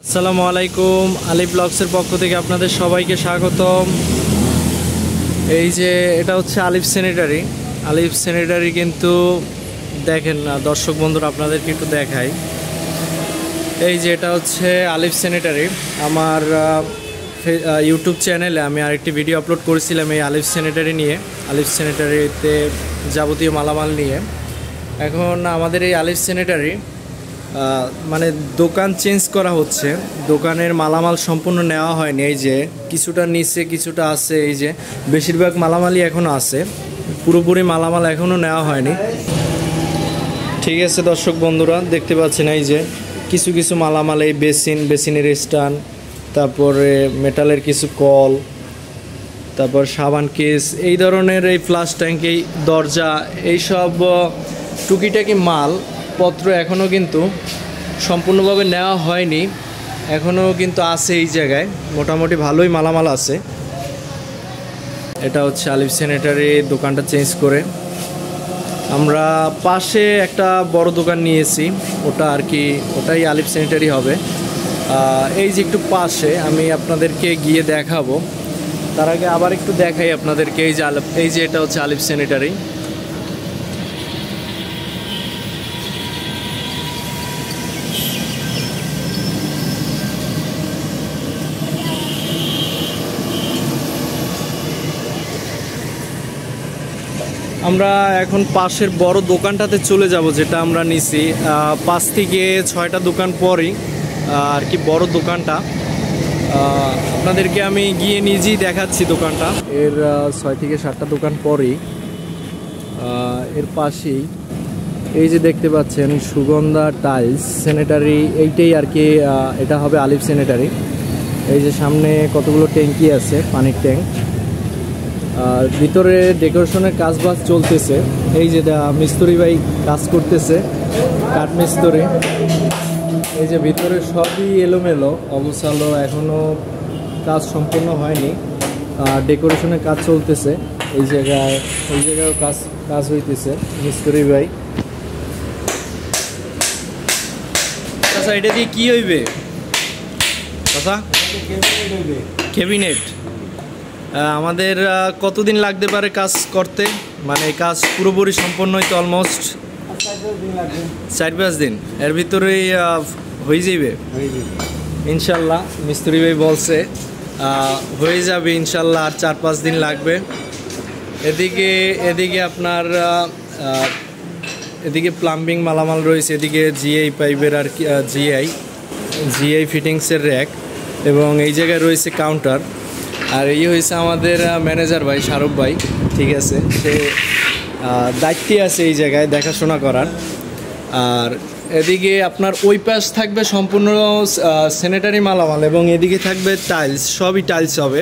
আসসালামু আলাইকুম, আলী ব্লগসের পক্ষ থেকে আপনাদের সবাইকে স্বাগতম। এই যে এটা হচ্ছে আলিফ স্যানিটারি। আলিফ স্যানিটারি কিন্তু দেখেন না দর্শক বন্ধুরা, আপনাদেরকে একটু দেখাই। এই যে এটা হচ্ছে আলিফ স্যানিটারি। আমার ইউটিউব চ্যানেলে আমি আরেকটি ভিডিও আপলোড করেছিলাম এই আলিফ স্যানিটারি নিয়ে, আলিফ স্যানিটারিতে যাবতীয় মালামাল নিয়ে। এখন আমাদের এই আলিফ স্যানিটারি মানে দোকান চেঞ্জ করা হচ্ছে, দোকানের মালামাল সম্পূর্ণ নেওয়া হয়নি। এই যে কিছুটা নিচে কিছুটা আছে, এই যে বেশিরভাগ মালামালই এখনও আছে, পুরোপুরি মালামাল এখনও নেওয়া হয়নি। ঠিক আছে দর্শক বন্ধুরা, দেখতে পাচ্ছেন এই যে কিছু কিছু মালামাল, এই বেসিনের স্ট্যান্ড, তারপরে মেটালের কিছু কল, তারপর সাবান কেস, এই ধরনের এই ফ্লাশ ট্যাঙ্ক, এই দরজা, এইসব টুকিটাকি মাল পত্র এখনও কিন্তু সম্পূর্ণভাবে নেওয়া হয়নি, এখনও কিন্তু আছে এই জায়গায়, মোটামুটি ভালোই মালামাল আছে। এটা হচ্ছে আলিফ স্যানিটারি দোকানটা চেঞ্জ করে আমরা পাশে একটা বড় দোকান নিয়েছি, ওটা আর কি ওটাই আলিফ স্যানিটারি হবে। এই যে একটু পাশে আমি আপনাদেরকে গিয়ে দেখাবো, তার আগে আবার একটু দেখাই আপনাদেরকে। এই যে এটা হচ্ছে আলিফ স্যানিটারি। আমরা এখন পাশের বড় দোকানটাতে চলে যাব, যেটা আমরা নিছি 5 থেকে 6টা দোকান পরই আর কি বড় দোকানটা। আপনাদেরকে আমি গিয়ে নিজেই দেখাচ্ছি দোকানটা। এর 6 থেকে 7টা দোকান পরই এর পাশেই এই যে দেখতে পাচ্ছেন সুগন্ধা টাইলস স্যানিটারি, এইটাই আর কি এটা হবে আলিফ স্যানিটারি। এই যে সামনে কতগুলো ট্যাঙ্কি আছে, পানির ট্যাঙ্ক, আর ভিতরে ডেকোরেশনের কাজ বাজ চলতেছে। এই যে মিস্ত্রি ভাই কাজ করতেছে, কাঠ মিস্ত্রি। এই যে ভিতরে সবই এলোমেলো অবসালো, এখনও কাজ সম্পূর্ণ হয়নি, ডেকোরেশনের কাজ চলতেছে। এই জায়গায় কাজ হইতেছে মিস্ত্রি ভাই। আচ্ছা, এটা দিয়ে কি হইবে আচ্ছা? ক্যাবিনেট। আমাদের কতদিন লাগতে পারে কাজ করতে, মানে কাজ পুরোপুরি সম্পন্ন হইতে? অলমোস্ট 4-5 দিন, এর ভিতরেই হয়ে যাবে ইনশাল্লাহ। মিস্ত্রি ভাই বলছে হয়ে যাবে ইনশাল্লাহ, আর 4-5 দিন লাগবে। এদিকে আপনার এদিকে প্লাম্বিং মালামাল রয়েছে, এদিকে জিআই পাইপের আর কি জিআই ফিটিংসের র্যাক, এবং এই জায়গায় রয়েছে কাউন্টার। আর এই হয়েছে আমাদের ম্যানেজার ভাই, শাহরুখ ভাই। ঠিক আছে, সে দায়িত্বে আছে এই জায়গায় দেখাশোনা করার। আর এদিকে আপনার ওই পাশ থাকবে সম্পূর্ণ স্যানিটারি মালামাল, এবং এদিকে থাকবে টাইলস, সবই টাইলস হবে।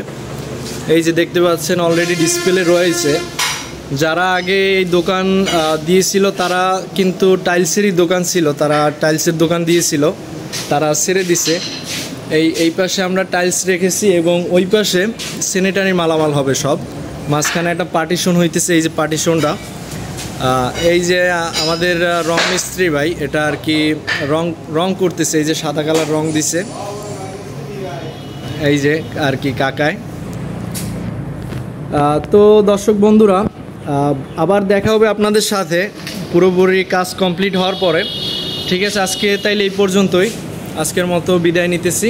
এই যে দেখতে পাচ্ছেন অলরেডি ডিসপ্লে রয়েছে। যারা আগে এই দোকান দিয়েছিল তারা কিন্তু টাইলসেরই দোকান ছিল, তারা টাইলসের দোকান দিয়েছিল, তারা ছেড়ে দিছে। এই পাশে আমরা টাইলস রেখেছি, এবং ওই পাশে স্যানিটারি মালামাল হবে সব। মাঝখানে একটা পার্টিশন হইতেছে, এই যে পার্টিশনটা। এই যে আমাদের রং মিস্ত্রি ভাই, এটা আর কি রং করতেছে, এই যে সাদা কালার রং দিছে, এই যে আর কি কাকায়। তো দর্শক বন্ধুরা, আবার দেখা হবে আপনাদের সাথে পুরোপুরি কাজ কমপ্লিট হওয়ার পরে। ঠিক আছে, আজকে তাইলে এই পর্যন্তই, আজকের মতো বিদায় নিতেছি।